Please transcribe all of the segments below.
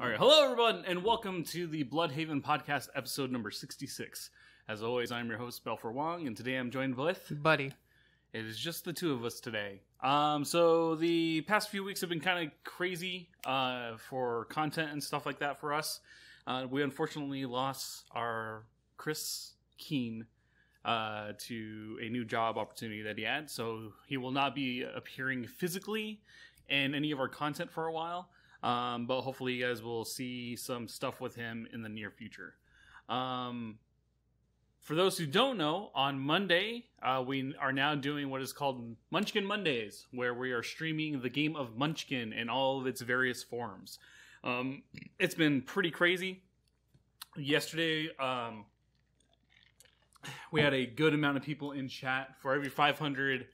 All right, hello everyone, and welcome to the Bloodhaven podcast, episode number 66. As always, I'm your host, Belfer Wong, and today I'm joined with... Buddy. It is just the two of us today. So the past few weeks have been kind of crazy for content and stuff like that for us. We unfortunately lost our Chris Keene to a new job opportunity that he had, so he will not be appearing physically in any of our content for a while. But hopefully you guys will see some stuff with him in the near future. For those who don't know, on Monday, we are now doing what is called Munchkin Mondays, where we are streaming the game of Munchkin in all of its various forms. It's been pretty crazy. Yesterday, we had a good amount of people in chat. For every 500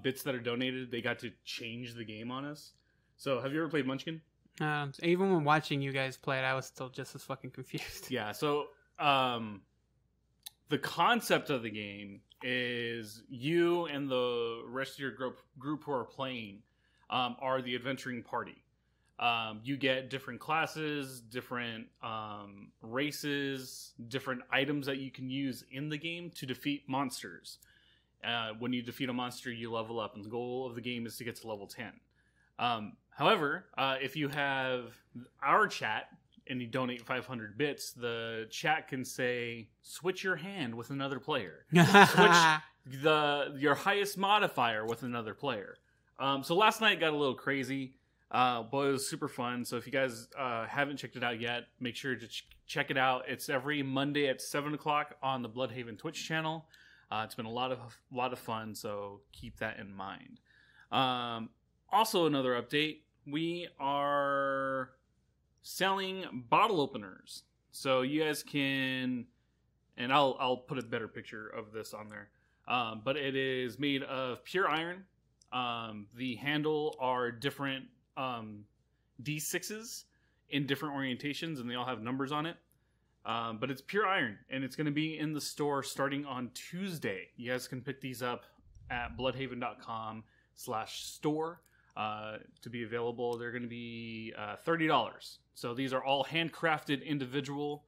bits that are donated, they got to change the game on us. So, have you ever played Munchkin? Even when watching you guys play it, I was still just as fucking confused. Yeah, so the concept of the game is you and the rest of your group who are playing are the adventuring party. You get different classes, different races, different items that you can use in the game to defeat monsters. When you defeat a monster, you level up, and the goal of the game is to get to level 10. However, if you have our chat and you donate 500 bits, the chat can say, switch your hand with another player. Switch your highest modifier with another player. So last night got a little crazy, but it was super fun. So if you guys haven't checked it out yet, make sure to check it out. It's every Monday at 7 o'clock on the Bloodhaven Twitch channel. It's been a lot of fun, so keep that in mind. Also, another update, we are selling bottle openers. So you guys can, and I'll put a better picture of this on there, but it is made of pure iron. The handle are different D6s in different orientations, and they all have numbers on it. But it's pure iron, and it's going to be in the store starting on Tuesday. You guys can pick these up at bloodhaven.com/store. To be available. They're going to be $30. So these are all handcrafted individual.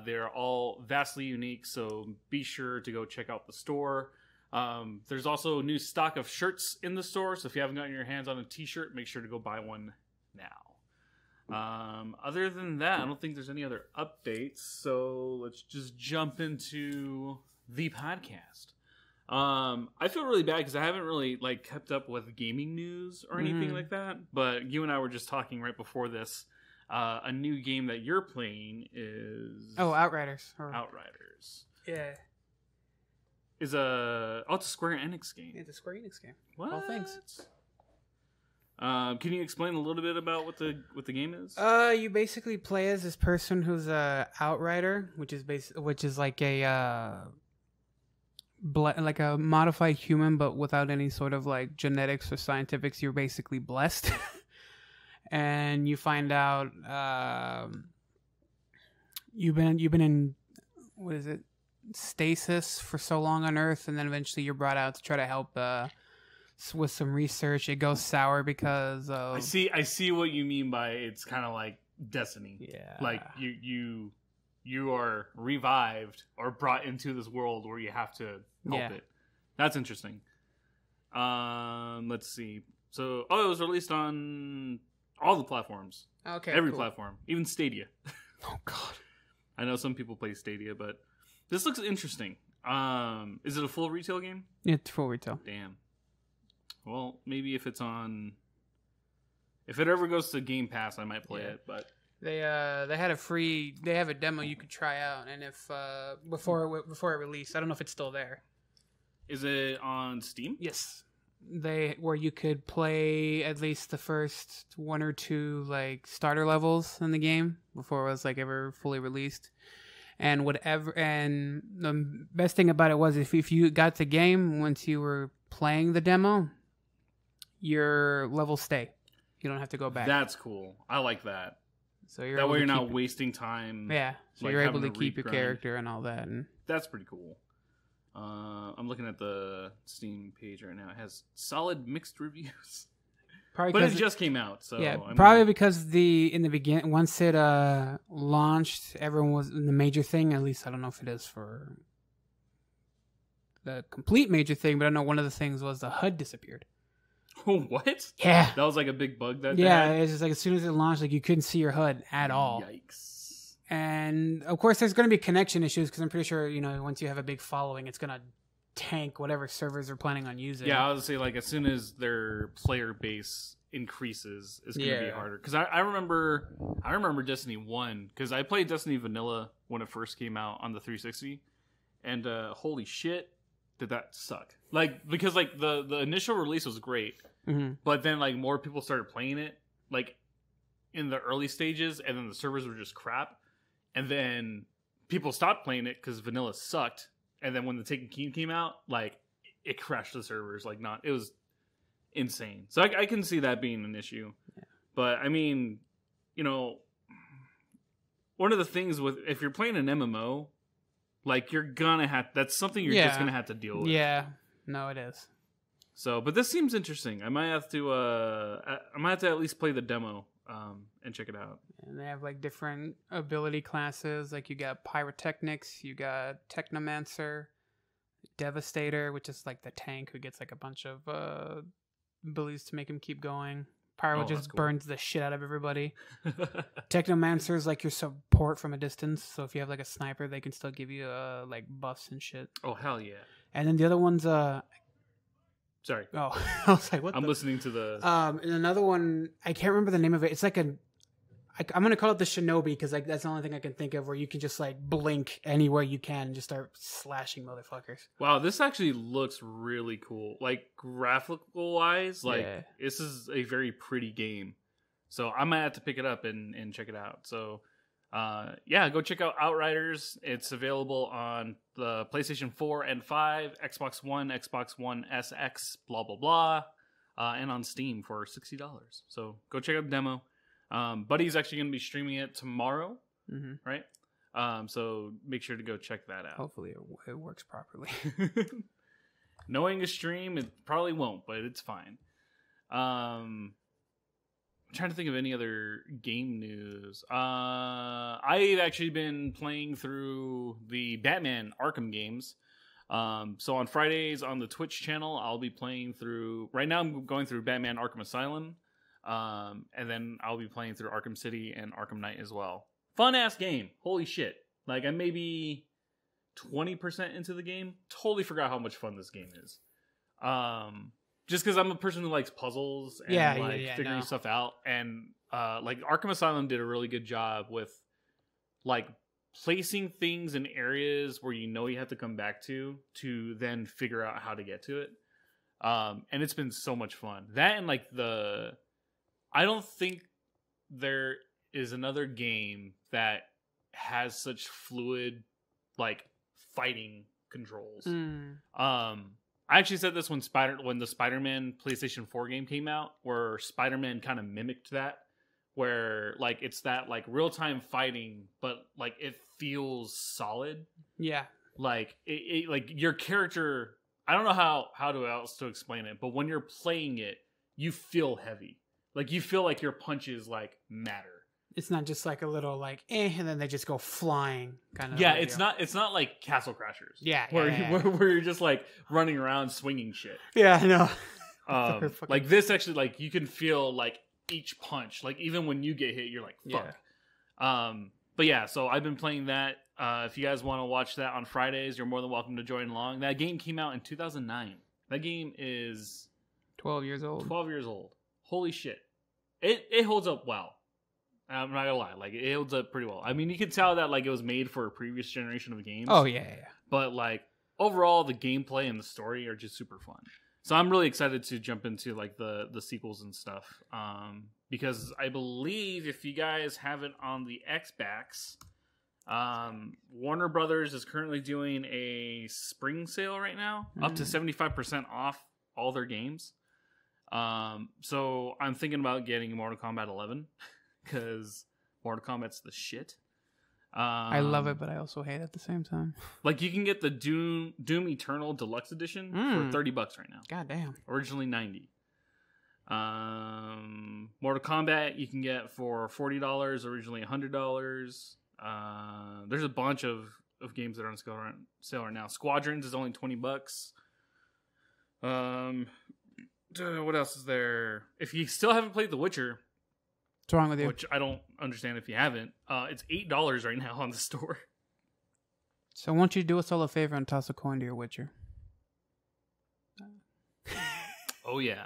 They're all vastly unique, so be sure to go check out the store. There's also a new stock of shirts in the store, so if you haven't gotten your hands on a t-shirt, make sure to go buy one now. Other than that, I don't think there's any other updates, so let's just jump into the podcast. I feel really bad because I haven't really kept up with gaming news or anything like that. But you and I were just talking right before this. A new game that you're playing is Outriders. Outriders. Yeah. It's a Square Enix game. It's a Square Enix game. What? All things. Can you explain a little bit about what the game is? You basically play as this person who's a Outrider, which is like a like a modified human, but without any sort of genetics or scientifics. You're basically blessed. And you find out you've been in, what is it, stasis for so long on Earth, and then eventually you're brought out to try to help with some research. It goes sour because of... I see what you mean by it's kind of like Destiny. Yeah. Like you are revived or brought into this world where you have to help it. That's interesting. Let's see. So, it was released on all the platforms. Okay, every cool. platform, even Stadia. Oh God. I know some people play Stadia, but this looks interesting. Is it a full retail game? It's full retail. Damn. Well, maybe if it ever goes to Game Pass, I might play it, but they have a demo you could try out, and if before it released, I don't know if it's still there. Is it on Steam? Yes. Where you could play at least the first one or two starter levels in the game before it was ever fully released. And the best thing about it was if you got the game once you were playing the demo, your levels stay. You don't have to go back. That's cool. I like that. So you're that way you're not wasting time. Yeah. So you're able to keep your character and all that. And that's pretty cool. I'm looking at the Steam page right now. It has solid mixed reviews. Probably But it 'cause just came out, so yeah, I mean, probably because in the beginning, once it launched, everyone was the major thing. At least I don't know if it is for the complete major thing, but I know one of the things was the HUD disappeared. What? Yeah, That was like a big bug that they yeah. had? It's just like as soon as it launched, like you couldn't see your HUD at all. Yikes. And of course, there's going to be connection issues because I'm pretty sure once you have a big following, it's going to tank whatever servers they're planning on using. Yeah, I would say like as soon as their player base increases, it's going to be harder. Because I remember Destiny 1 because I played Destiny Vanilla when it first came out on the 360, and holy shit, did that suck! Like because like the initial release was great, but then like more people started playing it like in the early stages, and then the servers were just crap, and then people stopped playing it because Vanilla sucked. And then when the Taken King came out, like it crashed the servers. Like it was insane. So I can see that being an issue. Yeah. But I mean, one of the things with if you're playing an MMO, like you're gonna have that's something you're just gonna have to deal with. Yeah, no, it is. So, but this seems interesting. I might have to at least play the demo and check it out. And they have like different ability classes. Like you got Pyrotechnics, you got Technomancer, Devastator, which is like the tank who gets like a bunch of abilities to make him keep going. Pyro just burns the shit out of everybody. Technomancer is like your support from a distance. So if you have like a sniper, they can still give you like buffs and shit. Oh hell yeah! And then the other one's Sorry. Oh, I was like, what? I'm listening to the. And another one, I can't remember the name of it. It's like I'm gonna call it the Shinobi because like that's the only thing I can think of where you can just like blink anywhere you can and just start slashing motherfuckers. Wow, this actually looks really cool. Like graphical wise, like this is a very pretty game. So I might have to pick it up and check it out. So go check out Outriders. It's available on the PlayStation 4 and 5, Xbox One, Xbox One SX, blah blah blah, and on Steam for $60. So go check out the demo. Buddy's actually going to be streaming it tomorrow, right? So make sure to go check that out. Hopefully it works properly. Knowing a stream, it probably won't, but it's fine. I'm trying to think of any other game news. I've actually been playing through the Batman Arkham games. So on Fridays on the Twitch channel, I'll be playing through... Right now I'm going through Batman Arkham Asylum. And then I'll be playing through Arkham City and Arkham Knight as well. Fun-ass game. Holy shit. Like, I'm maybe 20% into the game. Totally forgot how much fun this game is. Just because I'm a person who likes puzzles and figuring stuff out. And like Arkham Asylum did a really good job with like placing things in areas where you have to come back to then figure out how to get to it. And it's been so much fun. That and like I don't think there is another game that has such fluid like fighting controls. I actually said this when the Spider-Man PlayStation 4 game came out, where Spider-Man kind of mimicked that, where like it's that like real-time fighting, but like it feels solid. Yeah. Like it like your character, I don't know how else to explain it, but when you're playing it, you feel heavy. Like you feel like your punches like matter. It's not just like a little like and then they just go flying kind of. Yeah, it's not like Castle Crashers. Yeah, where you're just like running around swinging shit. Yeah, I know. Like this actually, like you can feel like each punch, like even when you get hit, you're like fuck. Yeah. But yeah, so I've been playing that. If you guys want to watch that on Fridays, you're more than welcome to join along. That game came out in 2009. That game is 12 years old. 12 years old. Holy shit! It holds up well. I'm not gonna lie, like it holds up pretty well. I mean, you can tell that like it was made for a previous generation of games. Oh yeah. But like overall, the gameplay and the story are just super fun. So I'm really excited to jump into like the sequels and stuff. Because I believe if you guys have it on the Xbox, Warner Brothers is currently doing a spring sale right now, up to 75% off all their games. So I'm thinking about getting Mortal Kombat 11. Because Mortal Kombat's the shit. I love it, but I also hate it at the same time. Like you can get the Doom Eternal Deluxe Edition for $30 right now. God damn. Originally $90. Mortal Kombat you can get for $40, originally $100. There's a bunch of games that are on sale right now. Squadrons is only $20. What else is there? If you still haven't played The Witcher, What's wrong with you? which I don't understand if you haven't, it's $8 right now on the store. So why don't you do us all a favor and toss a coin to your Witcher? Oh yeah.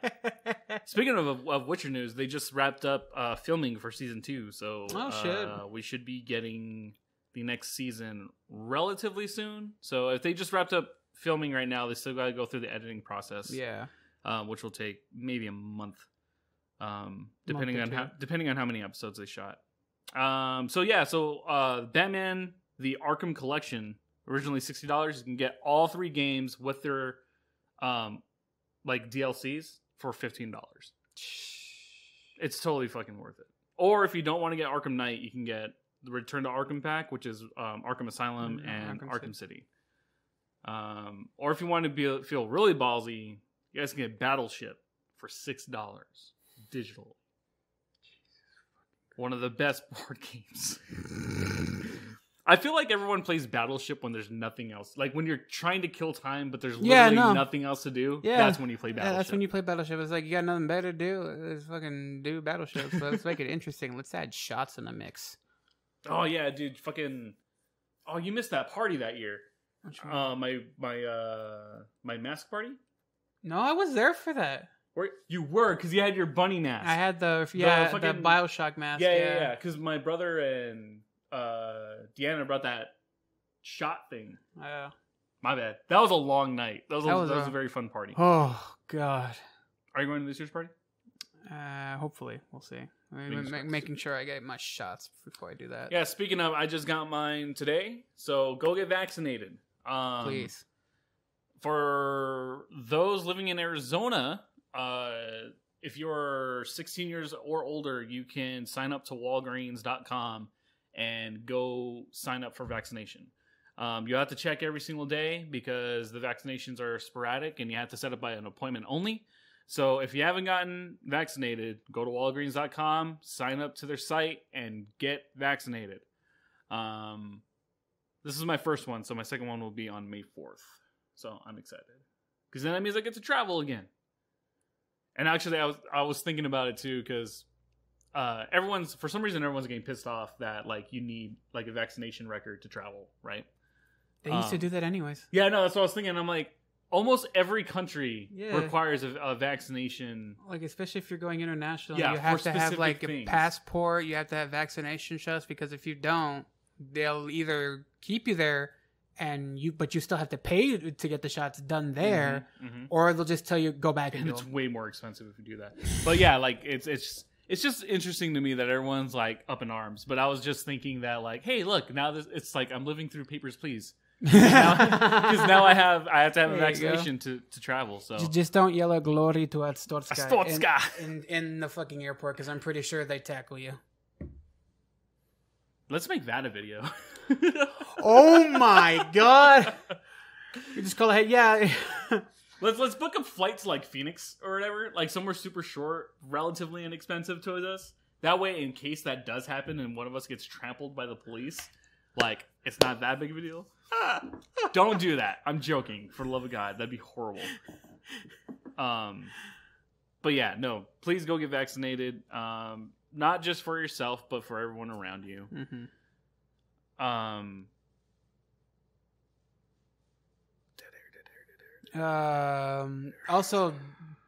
Speaking of Witcher news, they just wrapped up filming for season 2, so we should be getting the next season relatively soon. So if they just wrapped up filming right now, they still got to go through the editing process. Yeah. Which will take maybe a month, depending on how many episodes they shot. So Batman: The Arkham Collection, originally $60. You can get all 3 games with their DLCs for $15. It's totally fucking worth it. Or if you don't want to get Arkham Knight, you can get the Return to Arkham pack, which is Arkham Asylum and Arkham City. Or if you want to feel really ballsy, you guys can get Battleship for $6 digital. One of the best board games. I feel like everyone plays Battleship when there's nothing else. Like when you're trying to kill time, but there's literally nothing else to do. Yeah. That's when you play Battleship. Yeah, that's when you play Battleship. It's like you got nothing better to do. Let's fucking do Battleship. So let's make it interesting. Let's add shots in the mix. Oh yeah, dude! Fucking. Oh, you missed that party that year. My mask party. No, I was there for that. Where you were, because you had your bunny mask. I had the Bioshock mask. Yeah. Because my brother and Deanna brought that shot thing. Yeah. My bad. That was a long night. That was a very fun party. Oh God. Are you going to this year's party? Hopefully, we'll see. Making sure I get my shots before I do that. Yeah. Speaking of, I just got mine today, so go get vaccinated. Please. For those living in Arizona, if you're 16 years or older, you can sign up to Walgreens.com and go sign up for vaccination. You have to check every single day because the vaccinations are sporadic and you have to set up by an appointment only. So if you haven't gotten vaccinated, go to Walgreens.com, sign up to their site, and get vaccinated. This is my first one, so my second one will be on May 4th. So I'm excited. Because then that means I get to travel again. And actually, I was thinking about it too, because for some reason, everyone's getting pissed off that you need a vaccination record to travel, right? They used to do that anyways. Yeah, no, that's what I was thinking. I'm like, almost every country requires a vaccination. Especially if you're going international, you have to have a passport. You have to have vaccination shots, because if you don't, they'll either keep you there but you still have to pay to get the shots done there, or they'll just tell you go back and do it's them. Way more expensive if you do that. But yeah, it's just interesting to me that everyone's up in arms. But I was just thinking that hey, look, now it's I'm living through Papers, Please. Because now I have to have a vaccination to travel. So just don't yell a glory to Stotska in the fucking airport, because I'm pretty sure they tackle you. Let's make that a video. Oh my god! You just call it, yeah. Let's book a flight to Phoenix or whatever, somewhere super short, relatively inexpensive to us. That way, in case that does happen and one of us gets trampled by the police, it's not that big of a deal. Don't do that. I'm joking. For the love of God, that'd be horrible. But yeah, no. Please go get vaccinated. Not just for yourself, but for everyone around you. Mm-hmm. Also,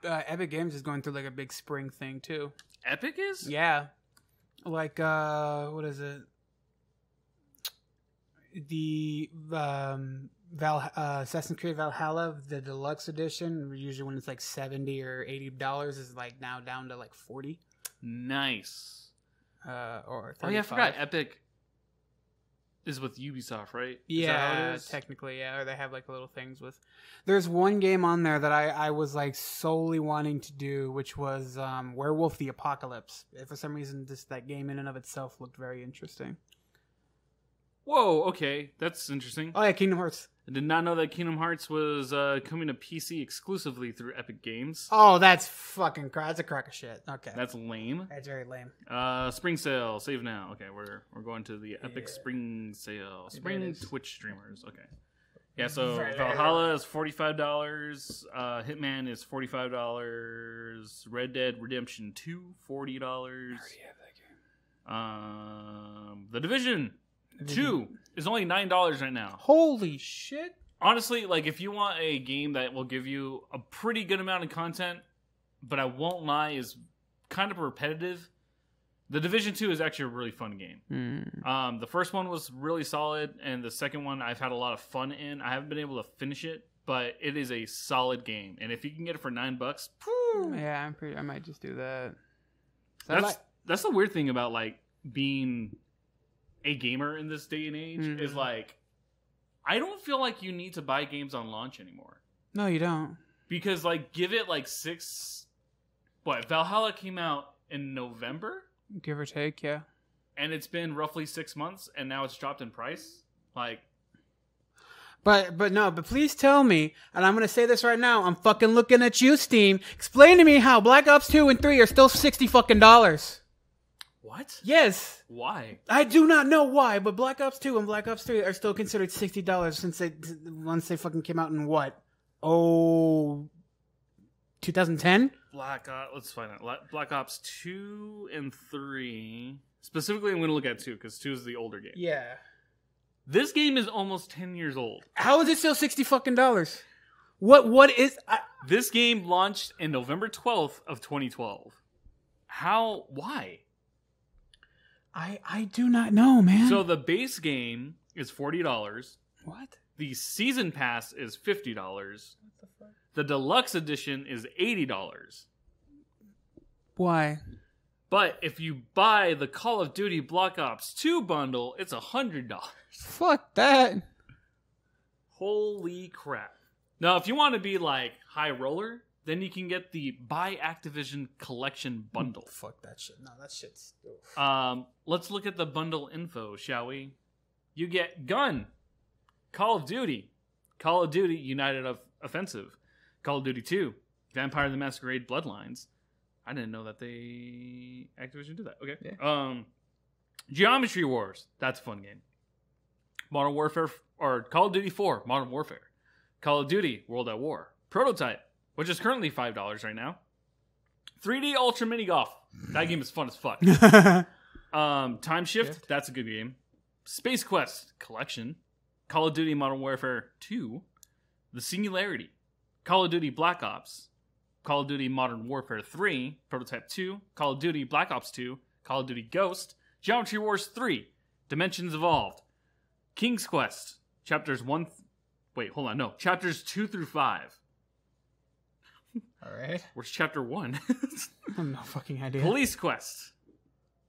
Epic Games is going through a big spring thing too. Epic is? Yeah. What is it? The Assassin's Creed Valhalla, the deluxe edition, usually when it's $70 or $80, is now down to $40. Nice. Or $35. Oh yeah, I forgot. Epic is with Ubisoft, right? Is that how it is? Technically, yeah. Or they have little things with. There's one game on there that I was solely wanting to do, which was Werewolf the Apocalypse. For some reason, that game in and of itself looked very interesting. Whoa, okay, that's interesting. Oh yeah, Kingdom Hearts. I did not know that Kingdom Hearts was coming to PC exclusively through Epic Games. Oh, that's fucking that's a crock of shit. Okay, That's lame. that's very lame. Spring sale, save now. Okay, we're going to the Epic Yeah. Spring sale. There Spring it is. Twitch streamers. Okay. Yeah, so Right there. Valhalla is $45. Hitman is $45. Red Dead Redemption 2, $40. The Division 2 is only $9 right now. Holy shit! Honestly, like if you want a game that will give you a pretty good amount of content, but I won't lie, is kind of repetitive. The Division 2 is actually a really fun game. The first one was really solid, and the second one I've had a lot of fun in. I haven't been able to finish it, but it is a solid game. And if you can get it for $9, Yeah, I might just do that. that's the weird thing about like being a gamer in this day and age is like I don't feel like you need to buy games on launch anymore. No, you don't. Because like give it like Valhalla came out in November? Give or take, yeah. And it's been roughly 6 months, and now it's dropped in price. Like, But please tell me, and I'm gonna say this right now. I'm fucking looking at you, Steam. Explain to me how Black Ops 2 and 3 are still $60 fucking dollars. what? Yes, Why? I do not know why, but Black Ops 2 and Black Ops 3 are still considered $60 once they fucking came out in what? 2010? Let's find out. Black Ops 2 and 3. Specifically, I'm going to look at 2 because 2 is the older game. Yeah. This game is almost 10 years old. How is it still $60 fucking dollars? What is? This game launched in November 12th of 2012. How? Why? I do not know, man. So the base game is $40. what? The season pass is $50. The deluxe edition is $80. Why? But if you buy the Call of Duty Black Ops 2 bundle, it's $100. Fuck that. Holy crap. Now, if you want to be like high roller, then you can get the Buy Activision Collection bundle. Fuck that shit. No, that shit's. Let's look at the bundle info, shall we? You get Gun, Call of Duty United Offensive, Call of Duty 2, Vampire the Masquerade Bloodlines. I didn't know that Activision did that. Okay. Yeah. Geometry Wars. That's a fun game. Modern Warfare, or Call of Duty 4, Modern Warfare. Call of Duty, World at War. Prototype, which is currently $5 right now. 3D Ultra Mini Golf. That game is fun as fuck. Time Shift, that's a good game. Space Quest Collection. Call of Duty Modern Warfare 2. The Singularity. Call of Duty Black Ops. Call of Duty Modern Warfare 3, Prototype 2, Call of Duty Black Ops 2, Call of Duty Ghost, Geometry Wars 3, Dimensions Evolved, King's Quest, Chapters 2 through 5. Alright. Where's Chapter 1? I have no fucking idea. Police Quest,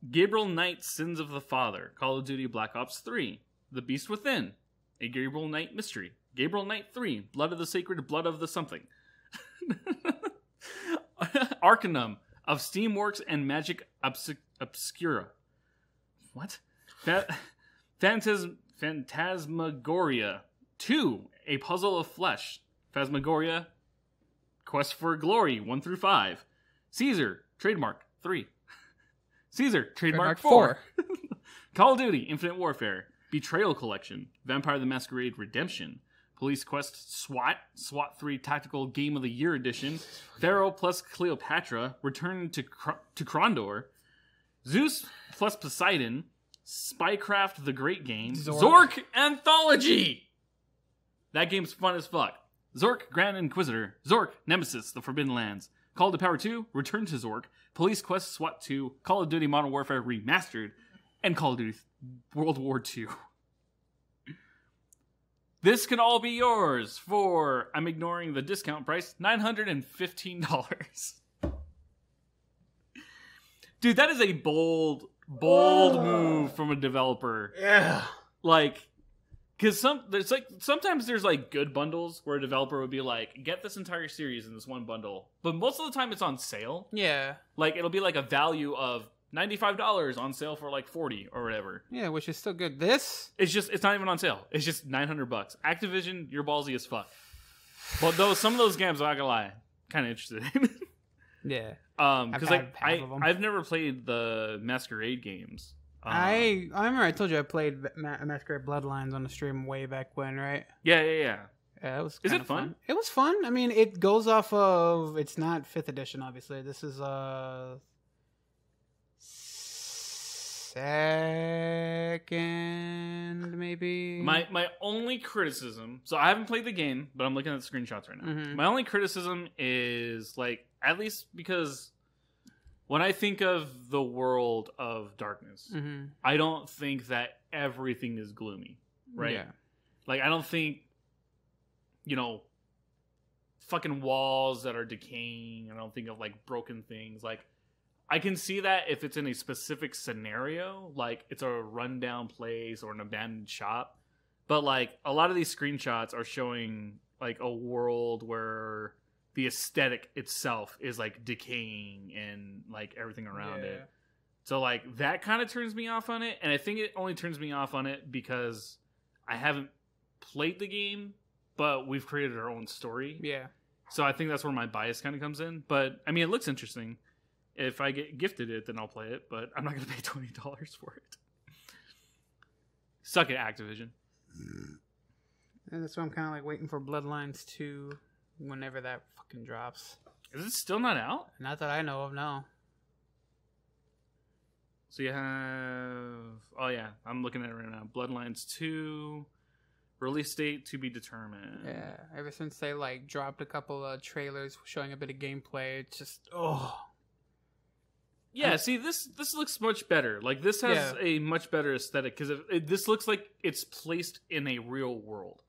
Gabriel Knight Sins of the Father, Call of Duty Black Ops 3, The Beast Within, A Gabriel Knight Mystery, Gabriel Knight 3, Blood of the Sacred, Blood of the Something. Arcanum of Steamworks and Magic Obscura. What? Phantasmagoria 2, A Puzzle of Flesh. Phasmagoria, Quest for Glory 1 through 5. Caesar, Trademark 3. Caesar, Trademark 4. Call of Duty, Infinite Warfare. Betrayal Collection. Vampire the Masquerade Redemption. Police Quest SWAT 3 Tactical Game of the Year Edition, Pharaoh plus Cleopatra, Return to Krondor, Zeus plus Poseidon, Spycraft the Great Game, Zork Anthology! That game's fun as fuck. Zork Grand Inquisitor, Zork Nemesis The Forbidden Lands, Call to Power 2, Return to Zork, Police Quest SWAT 2, Call of Duty Modern Warfare Remastered, and Call of Duty World War 2. This can all be yours for, I'm ignoring the discount price, $915. Dude, that is a bold move from a developer. Yeah. Like, because sometimes there's like good bundles where a developer would be like, get this entire series in this one bundle. But most of the time it's on sale. Yeah. Like, it'll be like a value of $95 on sale for like $40 or whatever. Yeah, which is still good. It's not even on sale. It's just $900. Activision, you're ballsy as fuck. But some of those games, I'm not gonna lie, kind of interested in. Yeah. Because like I've never played the Masquerade games. I remember I told you I played Masquerade Bloodlines on the stream way back when, right? Yeah. Yeah, it was. Is it fun? It was fun. I mean, it goes off of. It's not 5th edition, obviously. This is second, maybe. My only criticism. So I haven't played the game, but I'm looking at the screenshots right now. Mm-hmm. My only criticism is like, at least because when I think of the world of darkness, Mm-hmm. I don't think that everything is gloomy, right? Yeah. Like I don't think, fucking walls that are decaying. I don't think of like broken things. Like I can see that if it's in a specific scenario, like it's a rundown place or an abandoned shop. But like a lot of these screenshots are showing like a world where the aesthetic itself is like decaying and like everything around it. So like that kind of turns me off on it. And I think it only turns me off on it because I haven't played the game, but we've created our own story. Yeah. So I think that's where my bias kind of comes in. But I mean, it looks interesting. If I get gifted it, then I'll play it. But I'm not going to pay $20 for it. Suck it, Activision. And that's why I'm kind of like waiting for Bloodlines 2 whenever that fucking drops. Is it still not out? Not that I know of, no. So you have... Oh, yeah. I'm looking at it right now. Bloodlines 2... Release date to be determined. Yeah, ever since they like dropped a couple of trailers showing a bit of gameplay, it's just Yeah, see, this looks much better. Like this has a much better aesthetic because this looks like it's placed in a real world.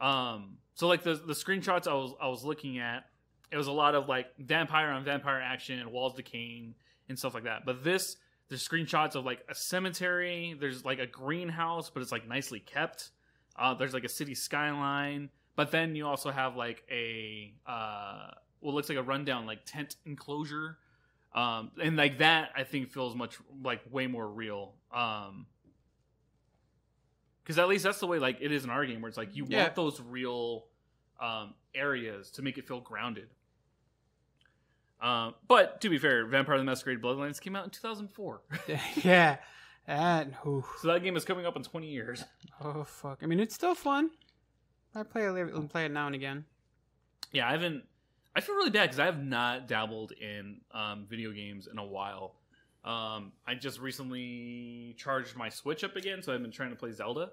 So like the screenshots I was looking at, it was a lot of like vampire on vampire action and walls decaying and stuff like that. But there's screenshots of like a cemetery. There's like a greenhouse, but it's like nicely kept. There's like a city skyline, but then you also have like a what looks like a rundown like tent enclosure, and like that I think feels much like way more real. Because at least that's the way like it is in our game, where it's like you want those real areas to make it feel grounded. But to be fair, Vampire the Masquerade Bloodlines came out in 2004. Yeah. So that game is coming up in 20 years. Oh fuck! I mean, it's still fun. I play it now and again. Yeah, I feel really bad because I have not dabbled in video games in a while. I just recently charged my Switch up again, so I've been trying to play Zelda,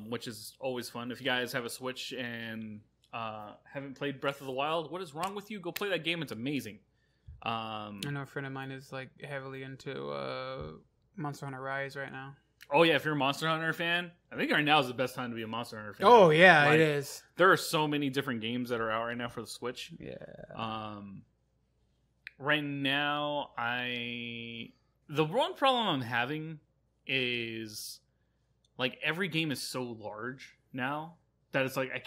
which is always fun. If you guys have a Switch and haven't played Breath of the Wild, what is wrong with you? Go play that game. It's amazing. I know a friend of mine is like heavily into Monster Hunter Rise right now. Oh yeah, if you're a Monster Hunter fan, I think right now is the best time to be a Monster Hunter fan. Oh yeah, like, it is. There are so many different games that are out right now for the Switch. Yeah. Right now, the one problem I'm having is like every game is so large now that it's like I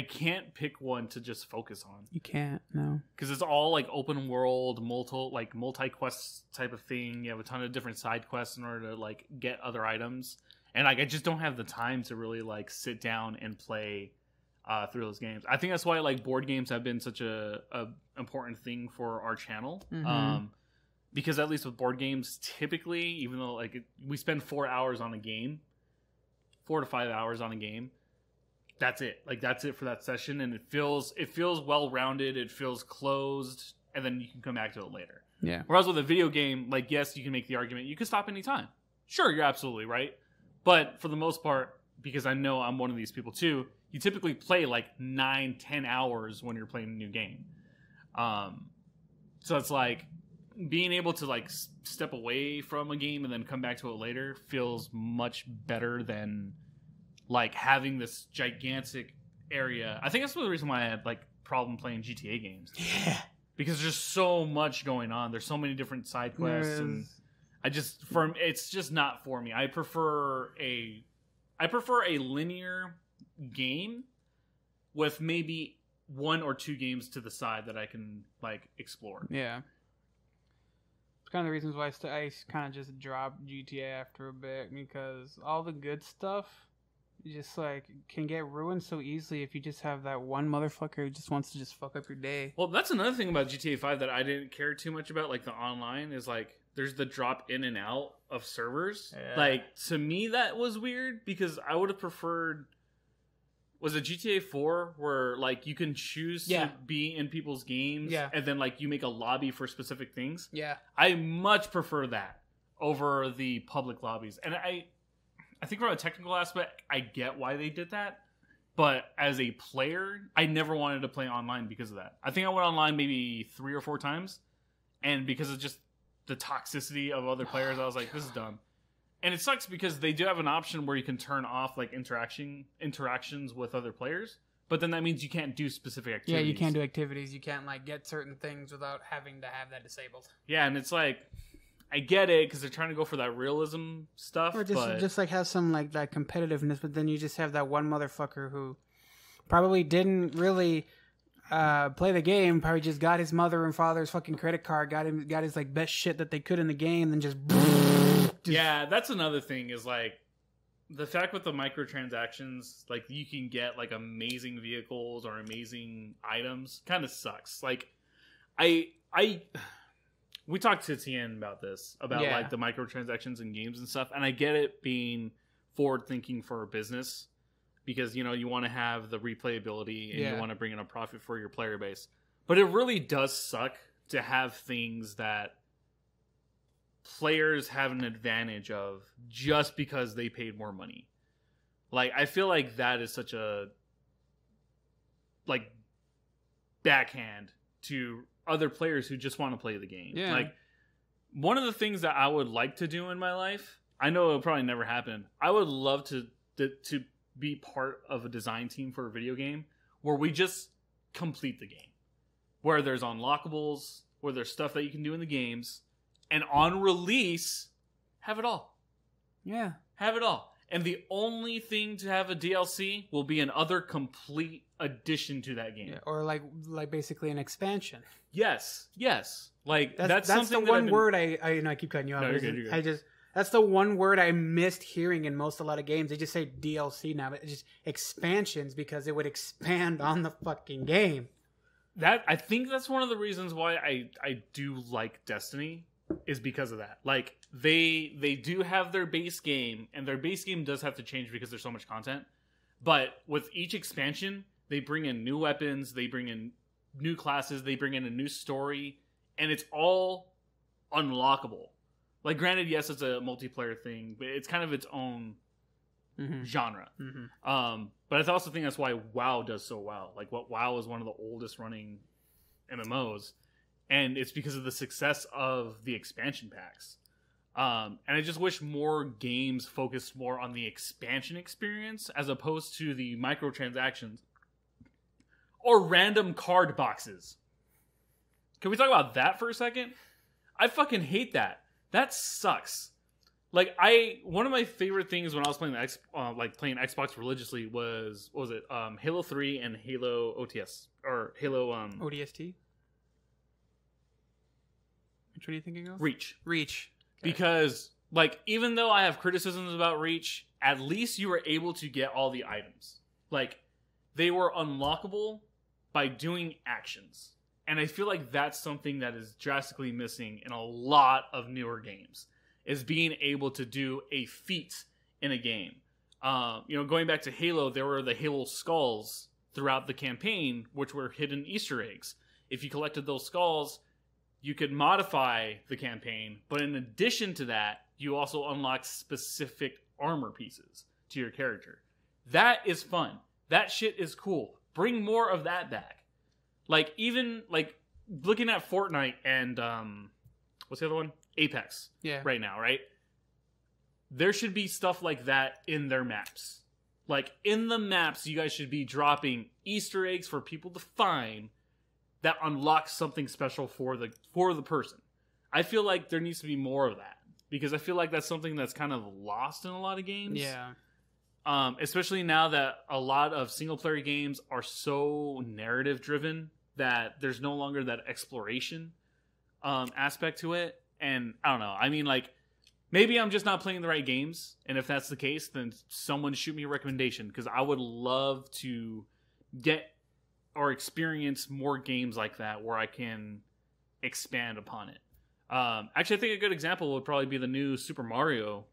can't pick one to just focus on. You can't, no. Because it's all like open world, multi-quest type of thing. You have a ton of different side quests in order to like get other items. And like I just don't have the time to really like sit down and play through those games. I think that's why like board games have been such a important thing for our channel. Mm-hmm. Because at least with board games, typically, even though like we spend 4 hours on a game, 4 to 5 hours on a game, that's it. Like that's it for that session, and it feels well rounded. It feels closed, and then you can come back to it later. Yeah. Whereas with a video game, like yes, you can make the argument you can stop anytime. Sure, you're absolutely right, but for the most part, because I know I'm one of these people too, you typically play like 9-10 hours when you're playing a new game. So it's like being able to like step away from a game and then come back to it later feels much better than like having this gigantic area. I think that's the reason why I had like problem playing GTA games. Yeah. Because there's just so much going on. There's so many different side quests, and it's just not for me. I prefer a linear game with maybe 1 or 2 games to the side that I can like explore. Yeah. kind of the reasons why I kind of just dropped GTA after a bit, because all the good stuff just like can get ruined so easily if you just have that one motherfucker who just wants to just fuck up your day. Well, that's another thing about GTA 5 that I didn't care too much about, like the online, is like there's the drop in and out of servers. Yeah. Like, to me, that was weird because I would have preferred. Was it GTA 4 where like you can choose to be in people's games, and then like you make a lobby for specific things? Yeah, I much prefer that over the public lobbies, and I think from a technical aspect, I get why they did that. But as a player, I never wanted to play online because of that. I think I went online maybe 3 or 4 times, and because of just the toxicity of other players, I was like, this is dumb. And it sucks because they do have an option where you can turn off like interactions with other players, but then that means you can't do specific activities. Yeah, you can't do activities. You can't like get certain things without having to have that disabled. Yeah, and it's like, I get it because they're trying to go for that realism stuff, or just like have some like that competitiveness, but then you just have that one motherfucker who probably didn't really play the game, probably just got his mother and father's fucking credit card, got his like best shit that they could in the game, then just yeah, that's another thing is like the fact with the microtransactions, like you can get like amazing vehicles or amazing items, kind of sucks. Like we talked to Tien about this, about like the microtransactions in games and stuff, and I get it being forward thinking for a business because, you know, you want to have the replayability and you want to bring in a profit for your player base. But it really does suck to have things that players have an advantage of just because they paid more money. Like, I feel like that is such a like backhand to other players who just want to play the game. Yeah. Like, one of the things that I would like to do in my life, I know it'll probably never happen. I would love to be part of a design team for a video game where we just complete the game, where there's unlockables, where there's stuff that you can do in the games, and on release, have it all. Yeah. Have it all. And the only thing to have a DLC will be another complete addition to that game. Yeah, or like basically an expansion. Yes. Like that's the something one word I keep cutting you off. No, you're good. That's the one word I missed hearing in a lot of games. They just say DLC now, but it's just expansions because it would expand on the fucking game. I think that's one of the reasons why I do like Destiny, is because of that. Like they do have their base game, and their base game does have to change because there's so much content. But with each expansion, they bring in new weapons, they bring in new classes, they bring in a new story, and it's all unlockable. Like, granted, yes, it's a multiplayer thing, but it's kind of its own genre. But I also think that's why WoW does so well. Like, WoW is one of the oldest running MMOs, and it's because of the success of the expansion packs. And I just wish more games focused more on the expansion experience as opposed to the microtransactions or random card boxes. Can we talk about that for a second? I fucking hate that. That sucks. Like, one of my favorite things when I was playing playing Xbox religiously was, what was it? Halo 3 and Halo OTS or Halo ODST. Which one are you thinking of? Reach. Okay. Because, like, even though I have criticisms about Reach, at least you were able to get all the items. Like, they were unlockable by doing actions. And I feel like that's something that is drastically missing in a lot of newer games, is being able to do a feat in a game. Going back to Halo, there were the Halo skulls throughout the campaign, which were hidden Easter eggs. If you collected those skulls, you could modify the campaign, but in addition to that, you also unlock specific armor pieces to your character. That is fun. That shit is cool. Bring more of that back. Like, even, like, looking at Fortnite and, what's the other one? Apex. Yeah. Right now, right? There should be stuff like that in their maps. Like, in the maps, you guys should be dropping Easter eggs for people to find that unlocks something special for the person. I feel like there needs to be more of that, because I feel like that's something that's kind of lost in a lot of games. Yeah. Especially now that a lot of single player games are so narrative driven that there's no longer that exploration aspect to it. And I don't know. I mean, like, maybe I'm just not playing the right games. And if that's the case, then someone shoot me a recommendation, because I would love to get or experience more games like that where I can expand upon it. Actually, I think a good example would probably be the new Super Mario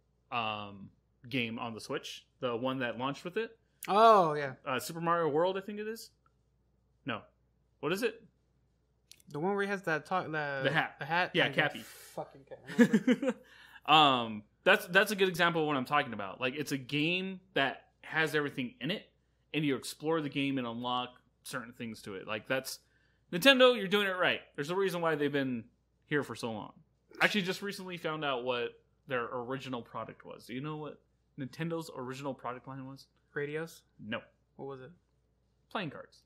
game on the Switch, the one that launched with it. Oh yeah, Super Mario World, I think it is. No, what is it? the one where he has that the hat. The hat. Yeah, I Cappy. Fucking cat. That's a good example of what I'm talking about. Like, it's a game that has everything in it, and you explore the game and unlock certain things to it. Like, that's Nintendo. You're doing it right. There's a reason why they've been here for so long. Actually, just recently found out what their original product was. Do you know what Nintendo's original product line was? Radios. No, What was it? playing cards.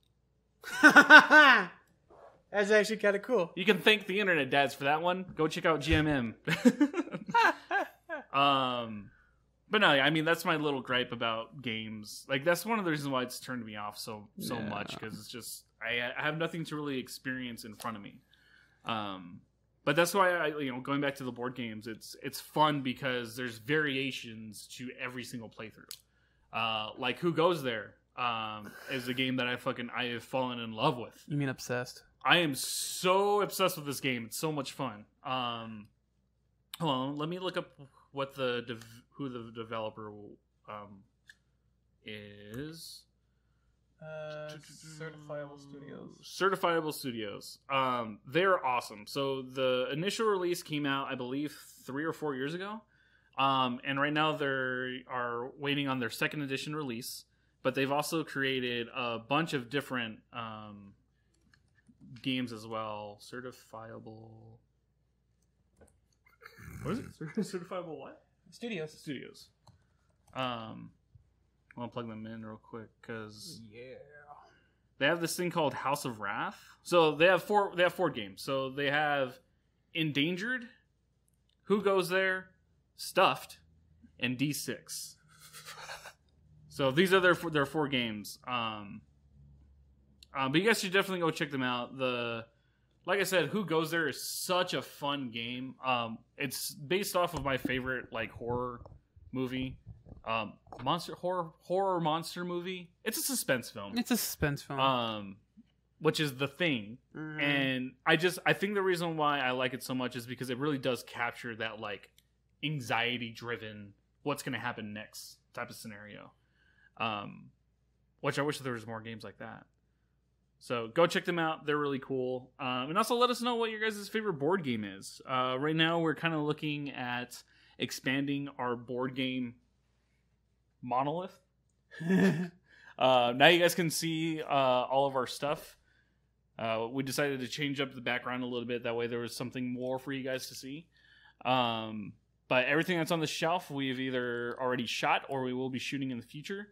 That's actually kind of cool. You can thank the internet dads for that one. Go check out GMM. But no, I mean, that's my little gripe about games. Like, that's one of the reasons why it's turned me off so much, because it's just I have nothing to really experience in front of me. But that's why going back to the board games, it's fun because there's variations to every single playthrough. Like, Who Goes There is a game that I have fallen in love with. You mean obsessed? I am so obsessed with this game. It's so much fun. Hold on, let me look up what who the developer is. Certifiable Studios. Certifiable Studios. They're awesome. So the initial release came out, I believe, 3 or 4 years ago. And right now they are waiting on their second edition release. But they've also created a bunch of different games as well. Certifiable. What is it? Certifiable what? Studios. I'll plug them in real quick because they have this thing called House of Wrath. So they have four games. So they have Endangered, Who Goes There, Stuffed, and D6. So these are their 4 games. But you guys should definitely go check them out. Like I said, Who Goes There is such a fun game. It's based off of my favorite horror movie. Horror monster movie. It's a suspense film. Which is The Thing. Mm-hmm. And I think the reason why I like it so much is because it really does capture that anxiety driven what's going to happen next type of scenario. Which I wish there was more games like that. So go check them out. They're really cool. And also let us know what your guys' favorite board game is. Right now we're kind of looking at expanding our board game monolith. Now you guys can see all of our stuff. We decided to change up the background a little bit. That way there was something more for you guys to see. But everything that's on the shelf we've either already shot or we will be shooting in the future.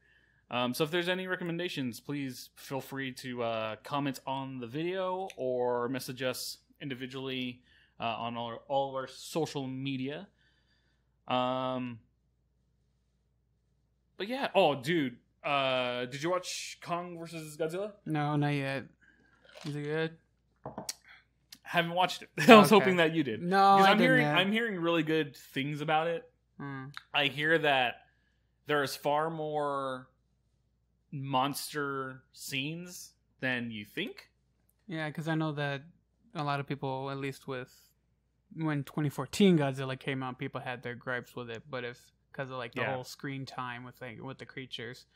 So if there's any recommendations, please feel free to comment on the video or message us individually on all of our social media. But yeah. Oh, dude. Did you watch Kong vs. Godzilla? No, not yet. Is it good? Haven't watched it. I was hoping that you did. No, I'm hearing really good things about it. I hear that there's far more monster scenes than you think. Yeah, because I know that a lot of people, at least with when 2014 Godzilla came out, people had their gripes with it. But because of the whole screen time with the creatures,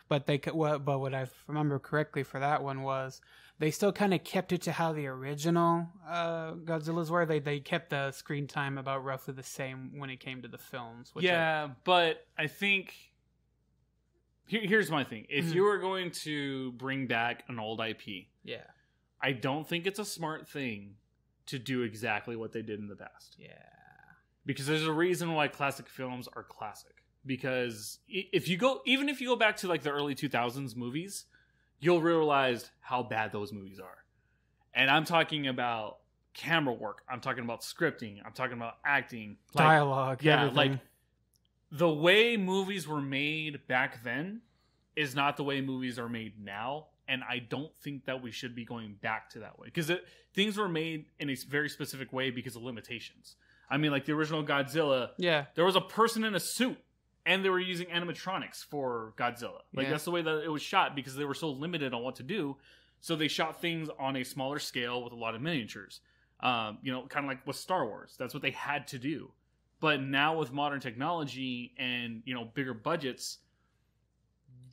but what I remember correctly for that one was they still kind of kept it to how the original Godzillas were. They kept the screen time about roughly the same when it came to the films. But I think here's my thing: if you were going to bring back an old IP, I don't think it's a smart thing to do exactly what they did in the past. Yeah. Because there's a reason why classic films are classic. Because if you go back to the early 2000s movies, you'll realize how bad those movies are. And I'm talking about camera work. I'm talking about scripting. I'm talking about acting. Dialogue. Yeah, the way movies were made back then is not the way movies are made now. And I don't think that we should be going back to that way. Because things were made in a very specific way because of limitations. I mean, like the original Godzilla, Yeah. there was a person in a suit, and they were using animatronics for Godzilla. Like, Yeah. that's the way that it was shot, because they were so limited on what to do. So they shot things on a smaller scale with a lot of miniatures. You know, kind of like with Star Wars. That's what they had to do. But now with modern technology and, you know, bigger budgets,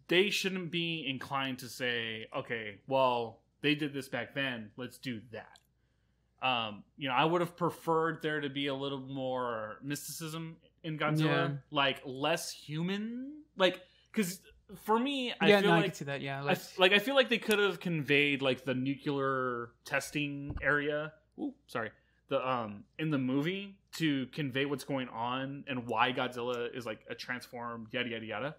they shouldn't be inclined to say, okay, well, they did this back then, let's do that. You know, I would have preferred there to be a little more mysticism in Godzilla, Yeah. like less human, like, because for me, I Yeah, feel no, I like can see that. Yeah, I feel like they could have conveyed like the nuclear testing area. Ooh, sorry. In the movie to convey what's going on and why Godzilla is like a transformed yada yada yada.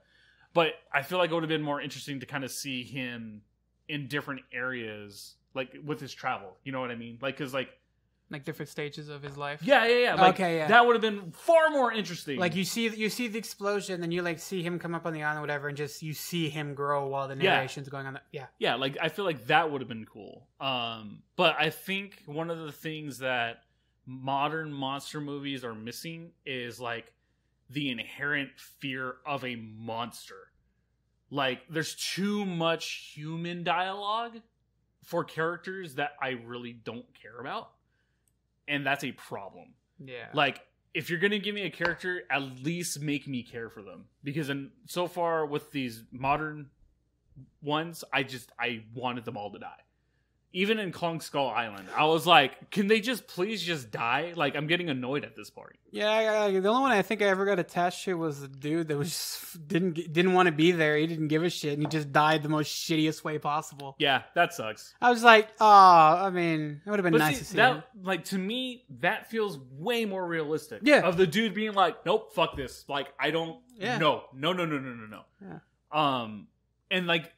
But I feel like it would have been more interesting to kind of see him in different areas, like with his travel. You know what I mean? Like, because like different stages of his life. yeah. Like, Okay, yeah. that would have been far more interesting. Like you see the explosion, then you like see him come up on the island, or whatever, and just you see him grow while the narration's going on. Yeah, like I feel like that would have been cool. But I think one of the things that modern monster movies are missing is like the inherent fear of a monster. Like, there's too much human dialogue for characters that I really don't care about, and that's a problem. Yeah. Like, if you're gonna give me a character, at least make me care for them. Because so far with these modern ones, I wanted them all to die. Even in Kong Skull Island, I was like, can they just please just die? Like, I'm getting annoyed at this point. Yeah, the only one I think I ever got attached to was the dude that was just didn't want to be there. He didn't give a shit, and he just died the most shittiest way possible. Yeah, that sucks. I was like, oh, I mean, it would have been But nice see, to see that, him. like, to me, that feels way more realistic. Yeah. Of the dude being like, nope, fuck this. Like, I don't, Yeah. no. Yeah. And like,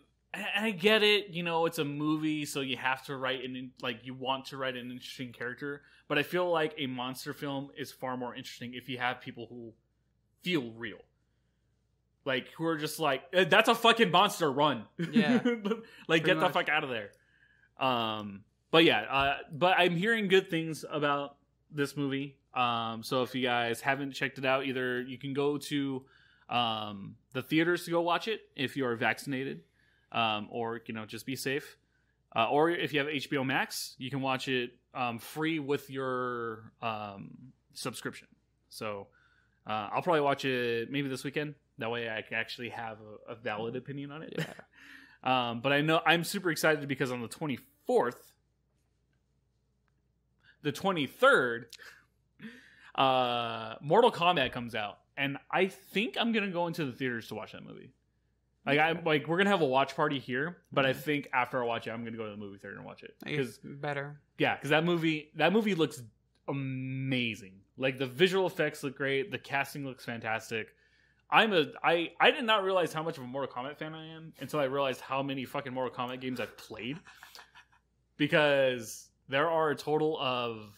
I get it, you know, it's a movie, so you have to write you want to write an interesting character, but I feel like a monster film is far more interesting if you have people who feel real. Like, who are just like, that's a fucking monster, run. Yeah. Like, get the much. fuck out of there. But yeah, but I'm hearing good things about this movie. So if you guys haven't checked it out, either you can go to the theaters to go watch it if you are vaccinated. Or, you know, just be safe. Or if you have HBO Max, you can watch it free with your subscription. So I'll probably watch it maybe this weekend. That way I can actually have a valid opinion on it. Yeah. But I know I'm super excited because on the 24th, the 23rd, Mortal Kombat comes out. And I think I'm going to go into the theaters to watch that movie. Like, we're gonna have a watch party here, but I think after I watch it, I'm gonna go to the movie theater and watch it. It's better. Yeah, because that movie looks amazing. Like, the visual effects look great, the casting looks fantastic. I did not realize how much of a Mortal Kombat fan I am until I realized how many fucking Mortal Kombat games I've played. Because there are a total of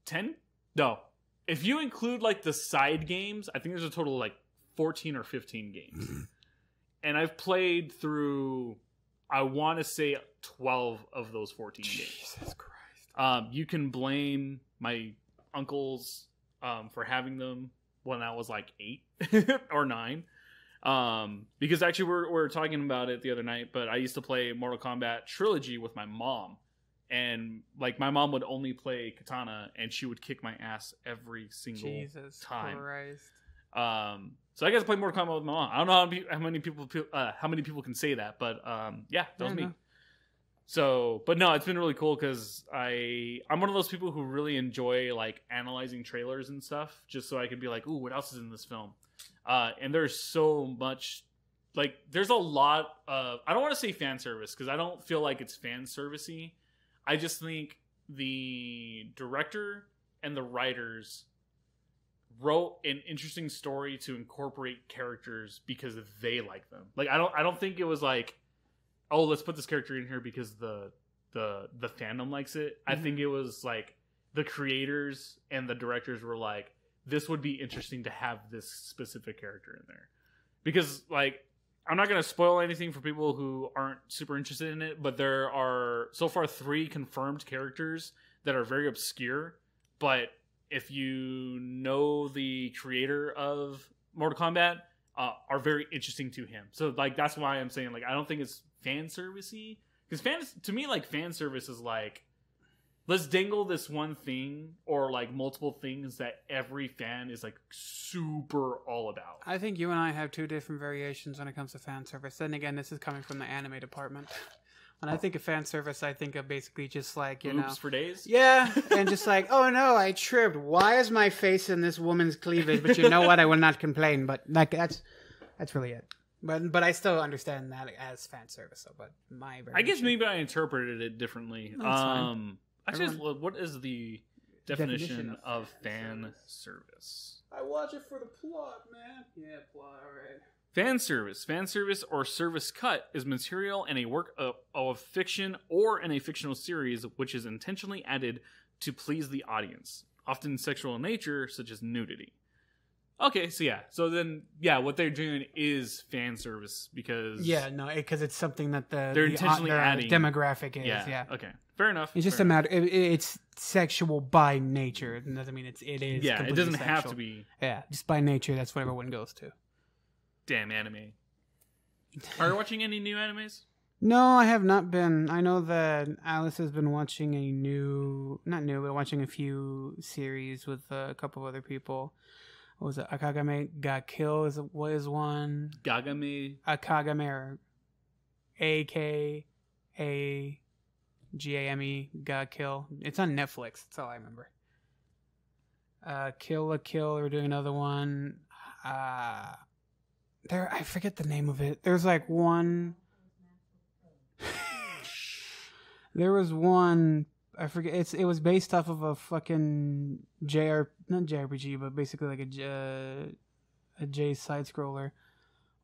10. No, if you include like the side games, I think there's a total of like 14 or 15 games. And I've played through, I want to say 12 of those 14 games. Jesus Christ. You can blame my uncles for having them when I was like 8 or 9. Because actually we were talking about it the other night, but I used to play Mortal Kombat Trilogy with my mom. And like, my mom would only play Katana, and she would kick my ass every single time. Christ. So I got to play Mortal Kombat with my mom. I don't know how many people can say that, but yeah, that was me. No. So, but no, it's been really cool because I'm one of those people who really enjoy like analyzing trailers and stuff, just so I can be like, ooh, what else is in this film? And there's so much, like, there's a lot of, I don't want to say fan service because I don't feel like it's fan servicey. I just think the director and the writers wrote an interesting story to incorporate characters because they like them. Like, I don't think it was like, oh, let's put this character in here because the fandom likes it. I think it was like the creators and the directors were like, this would be interesting to have this specific character in there. Because, like, I'm not going to spoil anything for people who aren't super interested in it, but there are so far 3 confirmed characters that are very obscure, but if you know the creator of Mortal Kombat, are very interesting to him. So like that's why I'm saying like I don't think it's fan servicey, because to me like fan service is like, let's dangle this one thing or like multiple things that every fan is like super all about. I think you and I have two different variations when it comes to fan service. Then again, this is coming from the anime department. When I think of fan service, I think of basically just like, you know. Oops for days? Yeah, and just like, oh no, I tripped. Why is my face in this woman's cleavage? But you know what? I will not complain. But like that's really it. But I still understand that as fan service. So, but my variation. I guess maybe I interpreted it differently. No, it's fine. Actually, what is the definition of fan service? I watch it for the plot, man. Yeah, plot, alright. Fan service or service cut is material in a work of fiction or in a fictional series which is intentionally added to please the audience, often sexual in nature, such as nudity. Okay, so then what they're doing is fan service because because it's something that they're intentionally adding demographic is. Yeah. Okay. Fair enough. It's just a matter. It's sexual by nature. It doesn't mean it is. Yeah, it doesn't sexual. have to be. Yeah, just by nature, that's what everyone goes to. Damn anime. Are you watching any new animes? No, I have not been. I know that Alice has been watching watching a few series with a couple of other people. What was it? Akagame Got Killed is one. Gagame? Akagame, or AKAGAME Got Killed. It's on Netflix. That's all I remember. Kill la Kill. We're doing another one. I forget the name of it. There's like one. There was one. I forget. It was based off of a fucking not JRPG, but basically like a J side scroller,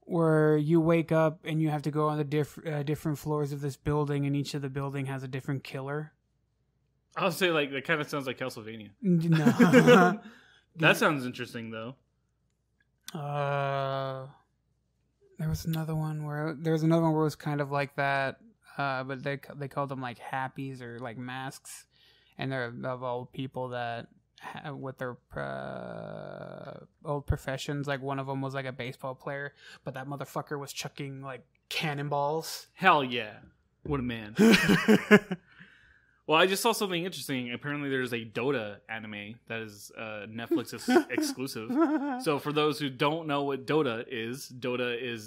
where you wake up and you have to go on the different floors of this building, and each of the building has a different killer. I'll say like that kind of sounds like Castlevania. No, that sounds interesting though. There was another one where it was kind of like that. But they called them like happies or like masks, and they're of all people that with their old professions. Like one of them was like a baseball player, but that motherfucker was chucking like cannonballs. Hell yeah, what a man! Well, I just saw something interesting. Apparently, there's a Dota anime that is Netflix exclusive. So for those who don't know what Dota is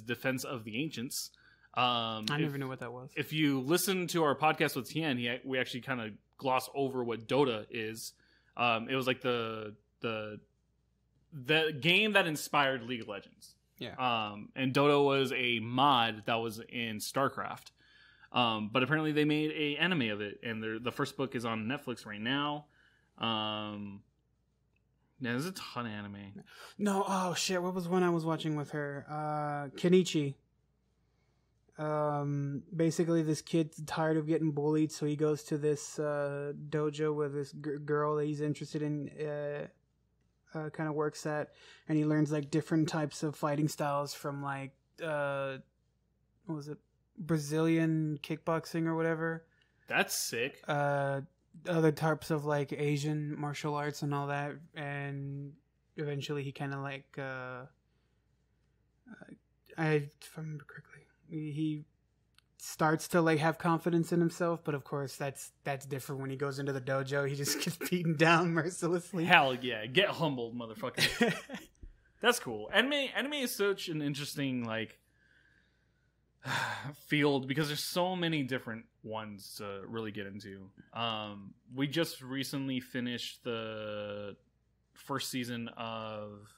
Defense of the Ancients. I never knew what that was. If you listen to our podcast with Tien, we actually kind of gloss over what Dota is. It was like the game that inspired League of Legends. Yeah. And Dota was a mod that was in StarCraft. But apparently they made an anime of it, and the first book is on Netflix right now. There's a ton of anime. No, oh shit! What was one I was watching with her? Kenichi. Basically this kid's tired of getting bullied, so he goes to this dojo with this girl that he's interested in, kind of works at, and he learns like different types of fighting styles from like what was it, Brazilian kickboxing or whatever. That's sick. Other types of like Asian martial arts and all that, and eventually he kind of like if I remember correctly, he starts to like have confidence in himself, but of course that's different when he goes into the dojo. He just gets beaten down mercilessly. Hell yeah, get humbled, motherfucker. That's cool. Anime is such an interesting like field because there's so many different ones to really get into. We just recently finished the first season of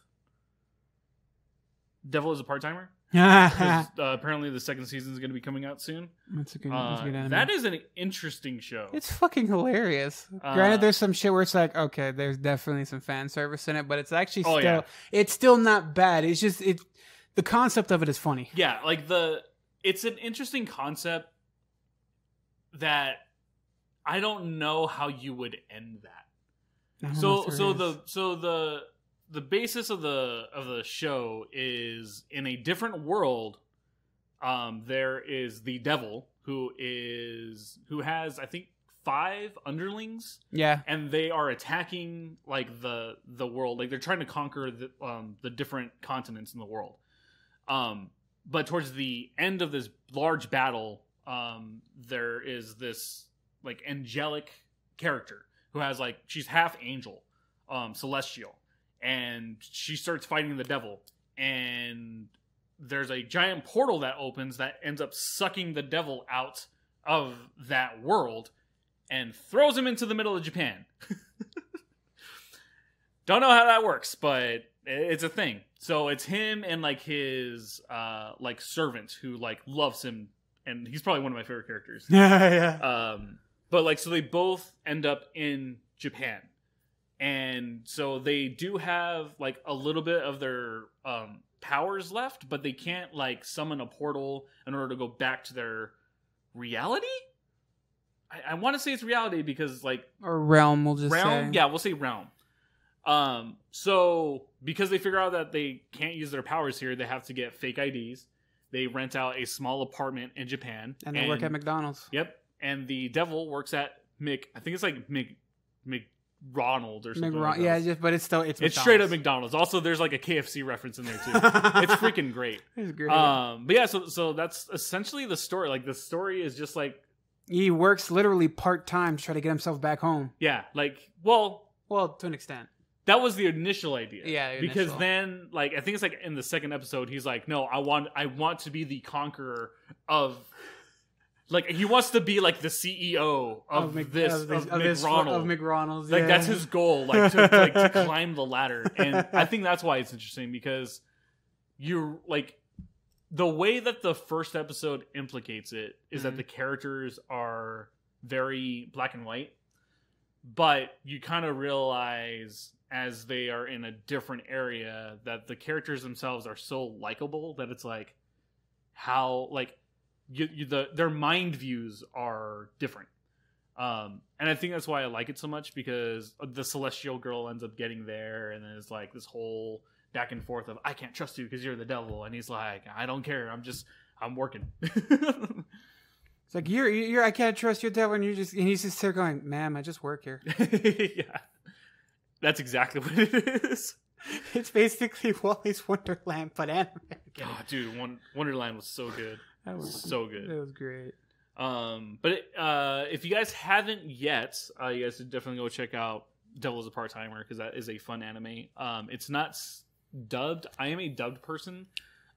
Devil is a Part-Timer. Apparently the second season is going to be coming out soon. That's a good anime. That is an interesting show. It's fucking hilarious. Granted, there's some shit where it's like, okay, there's definitely some fan service in it, but it's actually it's still not bad. It's just the concept of it is funny. Yeah, like it's an interesting concept that I don't know how you would end that. The basis of the show is in a different world. There is the devil who has I think 5 underlings. Yeah. And they are attacking like the world. Like they're trying to conquer the different continents in the world. But towards the end of this large battle, there is this like angelic character who has like, she's half angel, celestial, and she starts fighting the devil, and there's a giant portal that opens that ends up sucking the devil out of that world and throws him into the middle of Japan. Don't know how that works, but it's a thing. So it's him and like his like servant who like loves him, and he's probably one of my favorite characters. Yeah. But like, so they both end up in Japan, and so they do have like a little bit of their powers left, but they can't like summon a portal in order to go back to their reality. I want to say it's reality because like, or realm, we'll just realm. say. Yeah, we'll say realm. So because they figure out that they can't use their powers here, they have to get fake IDs. They rent out a small apartment in Japan, And they work at McDonald's. Yep. And the devil works at I think it's like McRonald or something. Yeah, but it's it's straight up McDonald's. Also, there's like a KFC reference in there too. It's freaking great. It's great. But yeah, so that's essentially the story. Like the story is just like, he works literally part-time to try to get himself back home. yeah, like, well, to an extent. that was the initial idea. Yeah, because then, like, I think it's like in the second episode, he's like, no, I want to be the conqueror of, like, he wants to be like the CEO of McRonald's. Like, yeah. that's his goal, like to climb the ladder. And I think that's why it's interesting, because you're like, the way that the first episode implicates it is that the characters are very black and white, but you kind of realize as they are in a different area that the characters themselves are so likable that it's like, how like their mind views are different. And I think that's why I like it so much, because the celestial girl ends up getting there, and then it's like this whole back and forth of, I can't trust you because you're the devil, and he's like, I don't care, I'm working. It's like, you're I can't trust your devil, and he's just there going, ma'am, I just work here. Yeah, that's exactly what it is. It's basically Wally's Wonderland, but anime. Oh, dude, Wonderland was so good. That was so good. It was great. But if you guys haven't yet, you guys should definitely go check out Devil is a Part-Timer, because that is a fun anime. It's not dubbed. I am a dubbed person,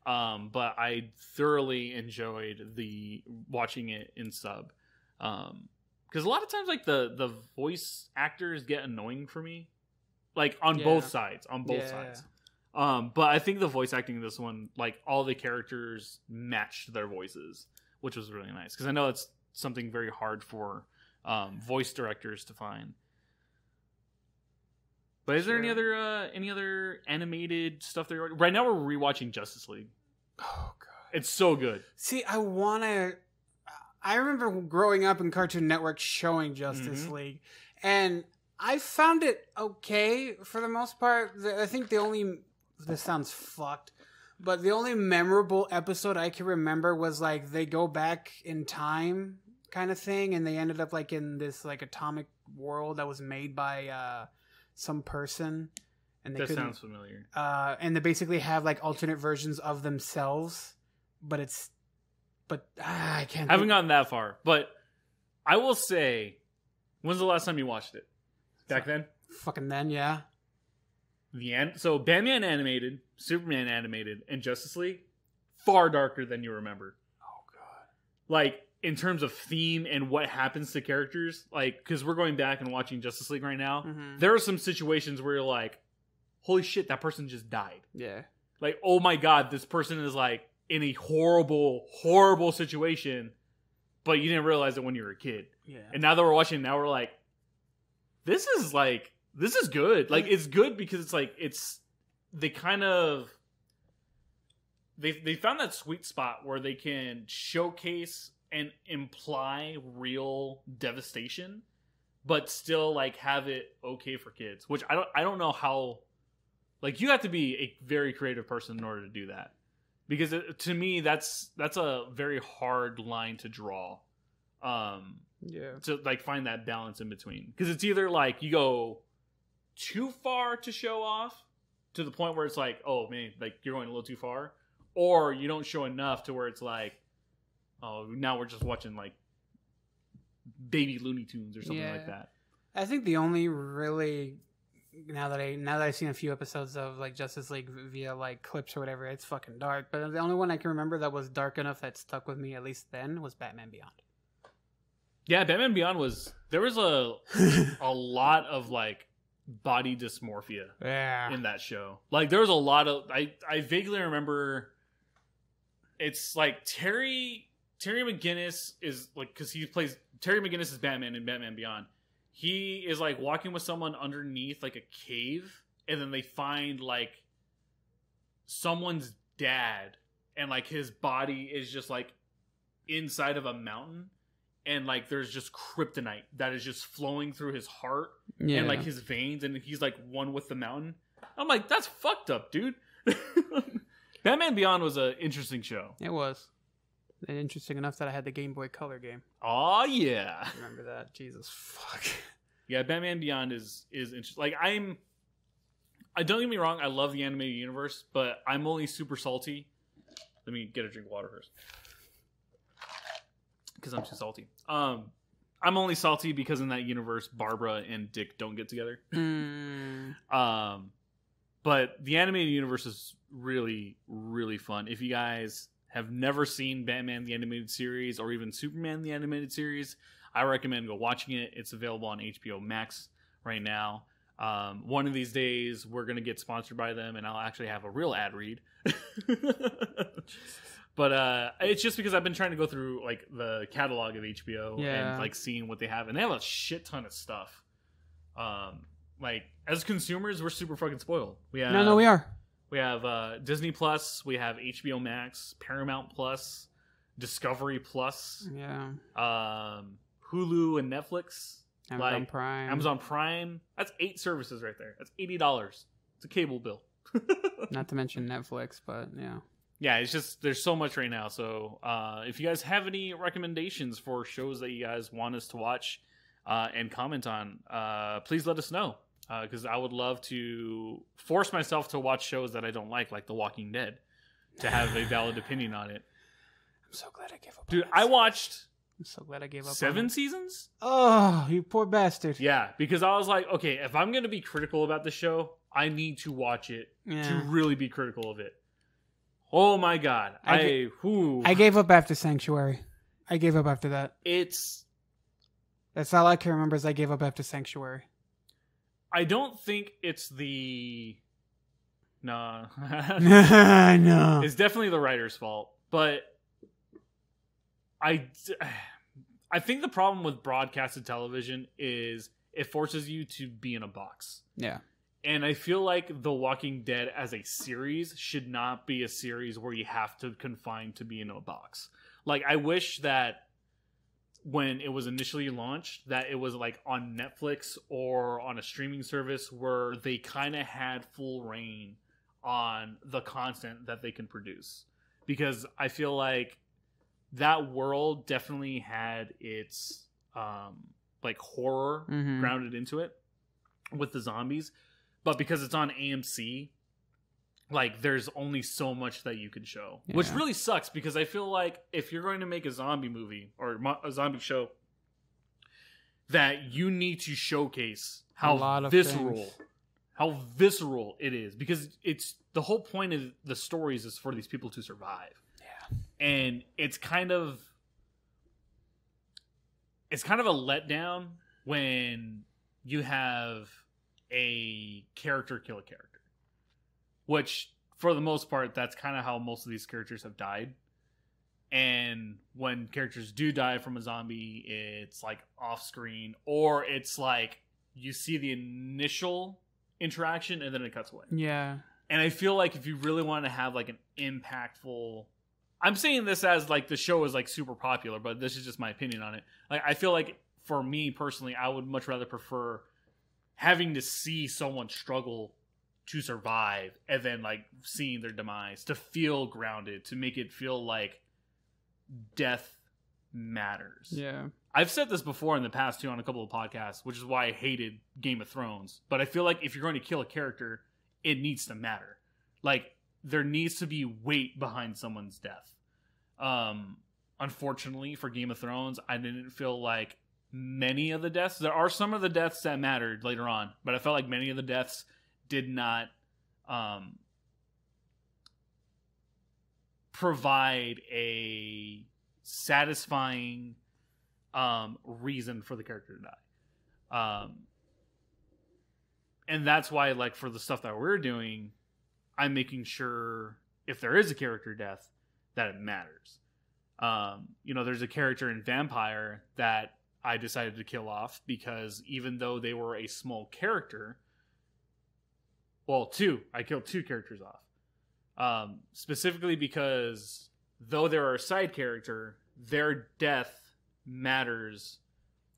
but I thoroughly enjoyed watching it in sub. Because a lot of times, like the voice actors get annoying for me, like on both sides. But I think the voice acting in this one, like all the characters matched their voices, which was really nice, because I know it's something very hard for voice directors to find. But is there any other animated stuff that you're... Right now we're rewatching Justice League. Oh god, it's so good. See, I remember growing up in Cartoon Network showing Justice League, and I found it okay for the most part. I think this sounds fucked, but the only memorable episode I can remember was like they go back in time kind of thing, and they ended up like in this like atomic world that was made by some person, and they sounds familiar. And they basically have like alternate versions of themselves, but I can't. I haven't gotten that far, but I will say, when's the last time you watched it? Back then? Fucking then, yeah. So Batman animated, Superman animated, and Justice League, far darker than you remember. Oh god. Like, in terms of theme and what happens to characters, like, because we're going back and watching Justice League right now, there are some situations where you're like, holy shit, that person just died. Yeah. Like, oh my god, this person is like in a horrible, horrible situation, but you didn't realize it when you were a kid. Yeah. And now that we're watching, now we're like, this is good. Like, it's good because it's like, they kind of, they found that sweet spot where they can showcase and imply real devastation, but still like have it okay for kids, which I don't know how, like, you have to be a very creative person in order to do that, because to me that's a very hard line to draw to like find that balance in between, because it's either like you go too far to show off to the point where it's like, oh man, like you're going a little too far, or you don't show enough to where it's like, oh, now we're just watching like baby Looney Tunes or something like that. I think the only really now that I've seen a few episodes of like Justice League via like clips or whatever, it's fucking dark. But the only one I can remember that was dark enough that stuck with me at least then was Batman Beyond. Yeah, Batman Beyond there was a lot of like body dysmorphia in that show. Like there was a lot of I vaguely remember it's like Terry McGinnis is like, because he plays Terry McGinnis is Batman in Batman Beyond. He is like walking with someone underneath like a cave, and then they find like someone's dad, and like his body is just like inside of a mountain, and like there's just kryptonite that is just flowing through his heart and like his veins, and he's like one with the mountain. I'm like, that's fucked up, dude. Batman Beyond was an interesting show. It was. And interesting enough that I had the Game Boy Color game. Oh yeah, remember that? Jesus fuck. Yeah, Batman Beyond is interesting. Like I don't get me wrong, I love the animated universe, but I'm only super salty. Let me get a drink of water first, because I'm too salty. I'm only salty because in that universe, Barbara and Dick don't get together. But the animated universe is really, really fun. If you guys have never seen Batman the Animated Series or even Superman the Animated Series, I recommend go watching it. It's available on HBO Max right now. One of these days, we're going to get sponsored by them, and I'll actually have a real ad read. But it's just because I've been trying to go through like the catalog of HBO and like seeing what they have, and they have a shit ton of stuff. Like as consumers, we're super fucking spoiled. We are. We have Disney Plus, we have HBO Max, Paramount Plus, Discovery Plus, Hulu and Netflix, Amazon Prime. That's 8 services right there. That's $80. It's a cable bill. Not to mention Netflix, but yeah, it's just there's so much right now. So if you guys have any recommendations for shows that you guys want us to watch and comment on, please let us know. Because I would love to force myself to watch shows that I don't like The Walking Dead, to have a valid opinion on it. I'm so glad I gave up. Dude, I watched. I'm so glad I gave up. 7 seasons? Oh, you poor bastard. Yeah, because I was like, okay, if I'm going to be critical about the show, I need to watch it to really be critical of it. Oh my god, I gave up after Sanctuary. I gave up after that. That's all I can remember is I gave up after Sanctuary. I don't think it's the... No. No. It's definitely the writer's fault. But I think the problem with broadcasted television is it forces you to be in a box. Yeah. And I feel like The Walking Dead as a series should not be a series where you have to confine to be in a box. Like, I wish that when it was initially launched, that it was like on Netflix or on a streaming service where they kind of had full reign on the content that they can produce. Because I feel like that world definitely had its like horror grounded into it with the zombies. But because it's on AMC, like there's only so much that you can show, which really sucks, because I feel like if you're going to make a zombie movie or a zombie show, that you need to showcase how visceral it is, because it's the whole point of the stories is for these people to survive. Yeah. And it's kind of a letdown when you have a character kill a character. Which, for the most part, that's kind of how most of these characters have died. And when characters do die from a zombie, it's like off screen, or it's like you see the initial interaction and then it cuts away. Yeah. And I feel like if you really want to have like an impactful... I'm saying this as like the show is like super popular, but this is just my opinion on it. Like, I feel like for me personally, I would much rather prefer having to see someone struggle to survive and then like seeing their demise, to feel grounded, to make it feel like death matters. Yeah. I've said this before in the past too on a couple of podcasts, which is why I hated Game of Thrones. But I feel like if you're going to kill a character, it needs to matter. Like, there needs to be weight behind someone's death. Unfortunately for Game of Thrones, I didn't feel like many of the deaths. There are some of the deaths that mattered later on, but I felt like many of the deaths did not provide a satisfying reason for the character to die. And that's why, like, for the stuff that we're doing, I'm making sure if there is a character death that it matters. There's a character in Vampire that I decided to kill off because even though they were a small character, I killed 2 characters off. Specifically because though they're a side character, their death matters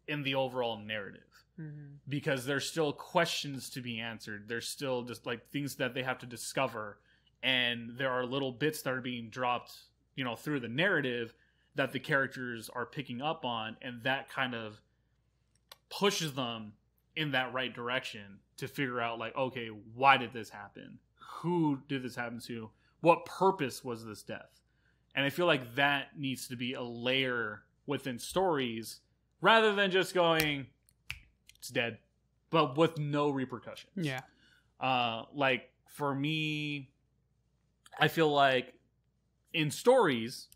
in the overall narrative. Mm-hmm. Because there's still questions to be answered. There's still just like things that they have to discover. And there are little bits that are being dropped, through the narrative that the characters are picking up on. And that kind of pushes them in that right direction to figure out, like, okay, why did this happen? Who did this happen to? What purpose was this death? And I feel like that needs to be a layer within stories rather than just going, it's dead, but with no repercussions. Yeah. Like, for me, I feel like in stories,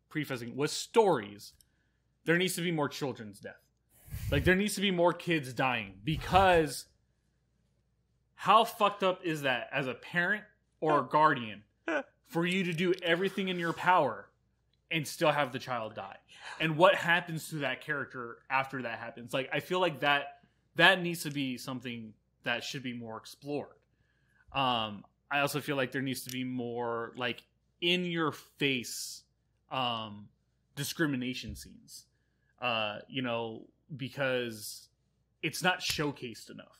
prefacing with stories, there needs to be more children's death. Like, there needs to be more kids dying, because how fucked up is that as a parent or a guardian for you to do everything in your power and still have the child die? And what happens to that character after that happens? Like, I feel like that needs to be something that should be more explored. I also feel like there needs to be more, like, in your face discrimination scenes. Because it's not showcased enough.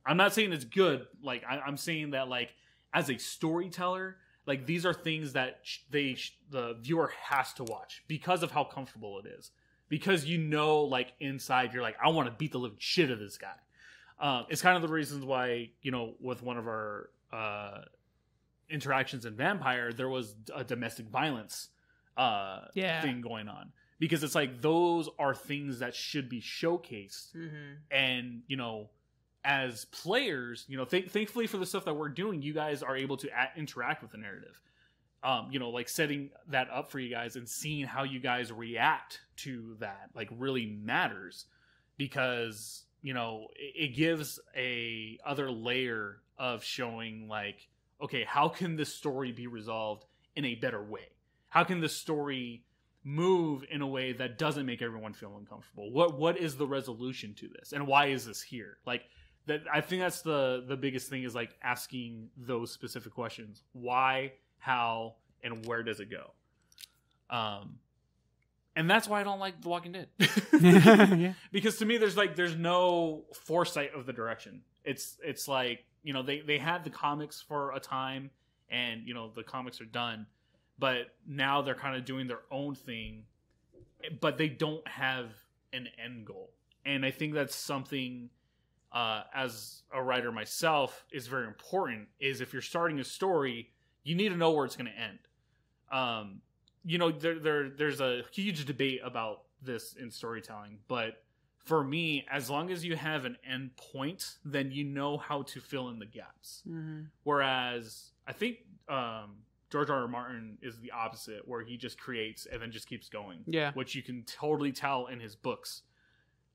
I'm not saying it's good. Like, I'm saying that, like, as a storyteller, like, these are things that the viewer has to watch because of how comfortable it is. Because like, inside, you're like, I want to beat the living shit of this guy. It's kind of the reasons why, with one of our interactions in Vampire, there was a domestic violence thing going on. Because it's like, those are things that should be showcased. Mm-hmm. And, as players, thankfully for the stuff that we're doing, you guys are able to interact with the narrative. Like, setting that up for you guys and seeing how you guys react to that, like, really matters. Because, it gives a other layer of showing, like, okay, how can this story be resolved in a better way? How can the story move in a way that doesn't make everyone feel uncomfortable? What is the resolution to this, and why is this here? Like, that, I think that's the biggest thing, is like asking those specific questions: why, how, and where does it go? And that's why I don't like The Walking Dead. Yeah. Because to me, there's no foresight of the direction. It's like, they had the comics for a time, and the comics are done. But now they're kind of doing their own thing, but they don't have an end goal. And I think that's something, as a writer myself, is very important, is if you're starting a story, you need to know where it's going to end. There's a huge debate about this in storytelling, but for me, as long as you have an end point, then you know how to fill in the gaps. Mm-hmm. Whereas I think George R. R. Martin is the opposite, where he just creates and then just keeps going. Yeah. Which you can totally tell in his books,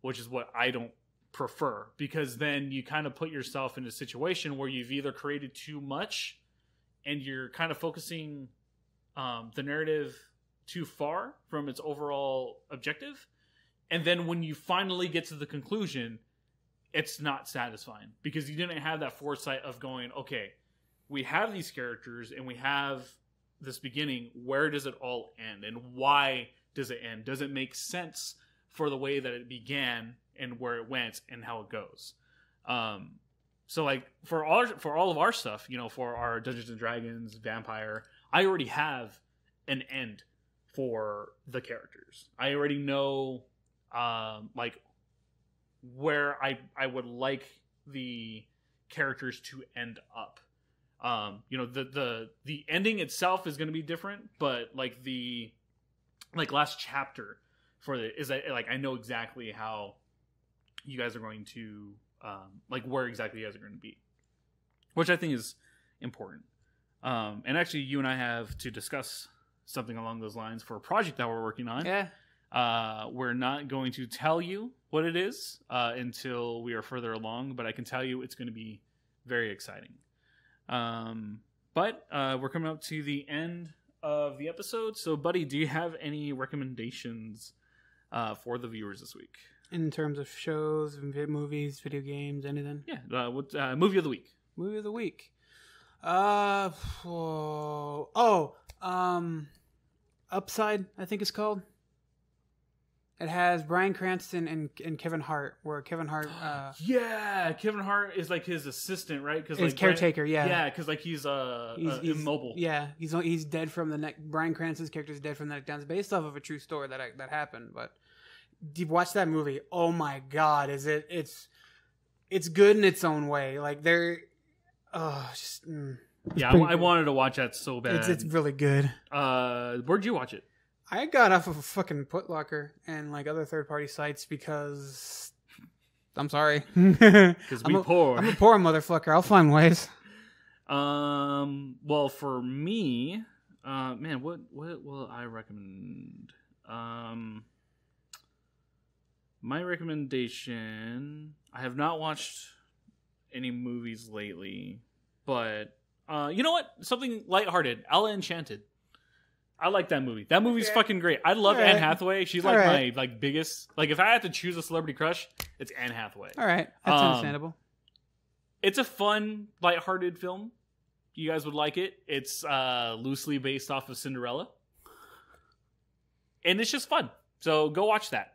which is what I don't prefer, because then you kind of put yourself in a situation where you've either created too much and you're kind of focusing the narrative too far from its overall objective. And then when you finally get to the conclusion, it's not satisfying because you didn't have that foresight of going, okay, we have these characters and we have this beginning. Where does it all end? And why does it end? Does it make sense for the way that it began and where it went and how it goes? So like for all of our stuff, for our Dungeons and Dragons, Vampire, I already have an end for the characters. I already know like where I would like the characters to end up. You know, the ending itself is going to be different, but like the last chapter for the is like I know exactly how you guys are going to like where exactly you guys are going to be, which I think is important. And actually, you and I have to discuss something along those lines for a project that we're working on. Yeah. We're not going to tell you what it is until we are further along, but I can tell you it's going to be very exciting. But we're coming up to the end of the episode. So, buddy, do you have any recommendations for the viewers this week? In terms of shows, movies, video games, anything? Yeah. What movie of the week? Movie of the week. Upside, I think it's called. It has Bryan Cranston and Kevin Hart, where Kevin Hart... yeah, Kevin Hart is like his assistant, right? Cause, his like, caretaker, Bryan, yeah. Yeah, because like he's immobile. Yeah, he's dead from the neck. Bryan Cranston's character is dead from the neck down. It's based off of a true story that happened. But you've watched that movie. Oh my God, it's good in its own way. Like Yeah, I wanted to watch that so bad. It's really good. Where'd you watch it? I got off of a fucking Putlocker and like other third-party sites because I'm sorry. Because we poor. I'm a poor motherfucker. I'll find ways. Well, for me, man, what will I recommend? My recommendation. I have not watched any movies lately, but you know what? Something lighthearted. Ella Enchanted. I like that movie. That movie's fucking great. I love Anne Hathaway. She's like my like biggest. Like if I had to choose a celebrity crush, it's Anne Hathaway. All right, that's understandable. It's a fun, lighthearted film. You guys would like it. It's loosely based off of Cinderella, and it's just fun. So go watch that.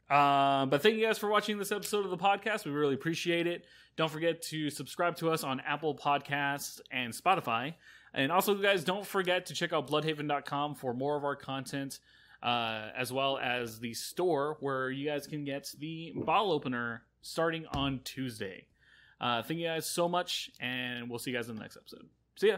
But thank you guys for watching this episode of the podcast. We really appreciate it. Don't forget to subscribe to us on Apple Podcasts and Spotify. And also, guys, don't forget to check out bloodhaven.com for more of our content, as well as the store where you guys can get the bottle opener starting on Tuesday. Thank you guys so much, and we'll see you guys in the next episode. See ya!